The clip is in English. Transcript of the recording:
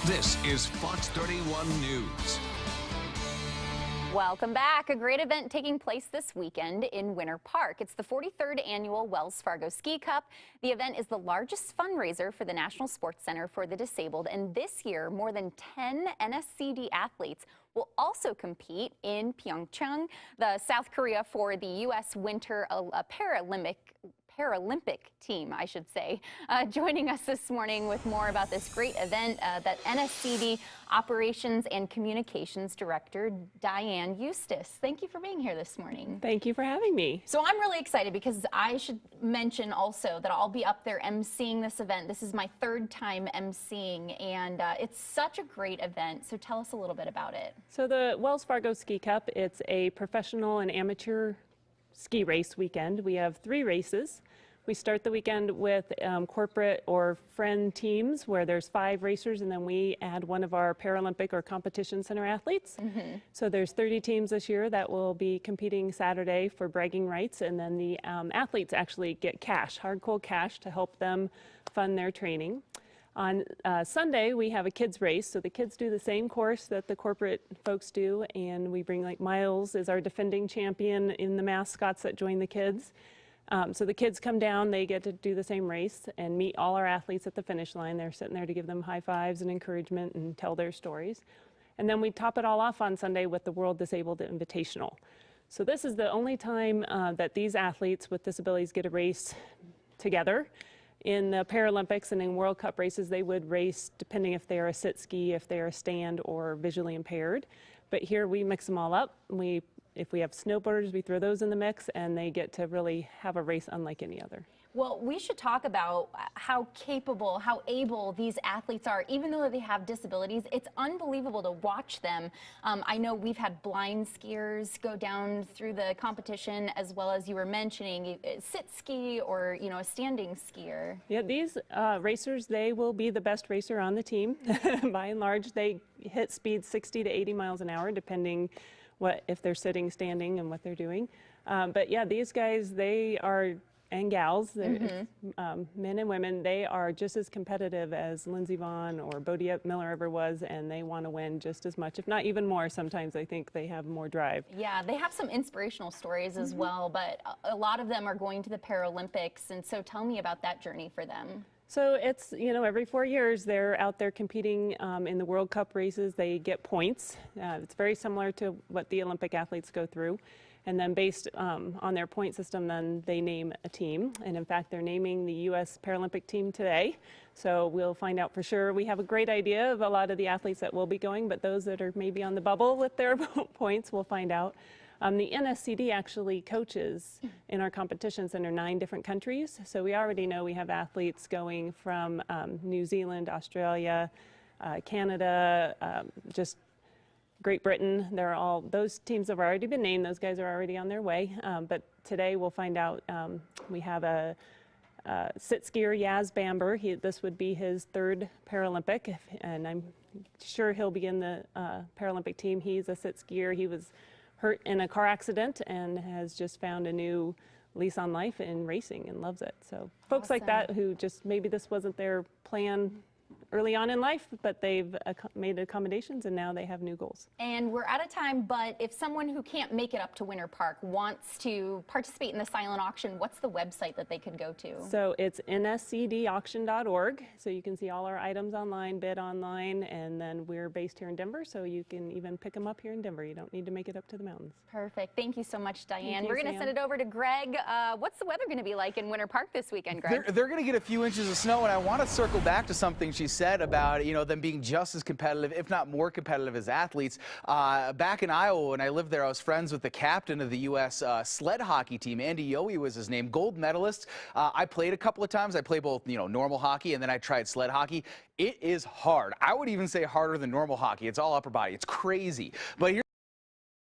This is Fox 31 News. Welcome back. A great event taking place this weekend in Winter Park. It's the 43rd annual Wells Fargo Ski Cup. The event is the largest fundraiser for the National Sports Center for the Disabled, and this year more than 10 NSCD athletes will also compete in Pyeongchang, South Korea, for the U.S. Winter Paralympic team, I should say. Joining us this morning with more about this great event, that NSCD Operations and Communications Director, Diane Eustace. Thank you for being here this morning. Thank you for having me. So I'm really excited because I should mention also that I'll be up there emceeing this event. This is my third time emceeing, and it's such a great event. So tell us a little bit about it. So the Wells Fargo Ski Cup, it's a professional and amateur ski race weekend. We have 3 races. We start the weekend with corporate or friend teams where there's 5 racers, and then we add one of our Paralympic or competition center athletes. So there's 30 teams this year that will be competing Saturday for bragging rights, and then the athletes actually get cash, hard cold cash, to help them fund their training. On Sunday, we have a kids race, so the kids do the same course that the corporate folks do, and we bring, like, Miles is our defending champion in the mascots that join the kids. So the kids come down, they get to do the same race and meet all our athletes at the finish line. They're sitting there to give them high fives and encouragement and tell their stories. And then we top it all off on Sunday with the World Disabled Invitational. So this is the only time that these athletes with disabilities get a race together. In the Paralympics and in World Cup races, they would race depending if they are a sit ski, if they are a stand, or visually impaired. But here we mix them all up. If we have snowboarders, we throw those in the mix, and they get to really have a race unlike any other. Well, we should talk about how capable, how able these athletes are. Even though they have disabilities, it's unbelievable to watch them. I know we've had blind skiers go down through the competition, as well as you were mentioning, sit ski or, you know, a standing skier. Yeah, these racers, they will be the best racer on the team. By and large, they hit speeds 60 to 80 miles an hour, depending if they're sitting, standing, and what they're doing. But yeah, these guys, they are, and gals, men and women, they are just as competitive as Lindsey Vonn or Bodie Miller ever was, and they want to win just as much, if not even more. Sometimes I think they have more drive. Yeah, they have some inspirational stories as well, but a lot of them are going to the Paralympics, and so tell me about that journey for them. So it's, you know, every 4 years they're out there competing in the World Cup races. They get points. It's very similar to what the Olympic athletes go through. And then based on their point system, then they name a team. And in fact, they're naming the U.S. Paralympic team today. So we'll find out for sure. We have a great idea of a lot of the athletes that will be going, but those that are maybe on the bubble with their points, we'll find out. The NSCD actually coaches in our competitions in 9 different countries. So we already know we have athletes going from New Zealand, Australia, Canada, just Great Britain. Those teams have already been named. Those guys are already on their way. But today we'll find out. We have a sit skier, Yaz Bamber. This would be his 3rd Paralympic, and I'm sure he'll be in the Paralympic team. He's a sit skier. He was hurt in a car accident and has just found a new lease on life in racing and loves it. So folks like that who just maybe this wasn't their plan early on in life, but they've made accommodations and now they have new goals. And we're out of time, but if someone who can't make it up to Winter Park wants to participate in the silent auction, what's the website that they could go to? So it's nscdauction.org. So you can see all our items online, bid online, and then we're based here in Denver, so you can even pick them up here in Denver. You don't need to make it up to the mountains. Perfect. Thank you so much, Diane. We're going to send it over to Greg. What's the weather going to be like in Winter Park this weekend, Greg? They're going to get a few inches of snow, and I want to circle back to something she said about, you know, them being just as competitive, if not more competitive, as athletes. Back in Iowa, when I lived there, I was friends with the captain of the U.S. Sled hockey team. Andy Yohe was his name, gold medalist. I played a couple of times. I played both, you know, normal hockey, and then I tried sled hockey. It is hard. I would even say harder than normal hockey. It's all upper body. It's crazy. But here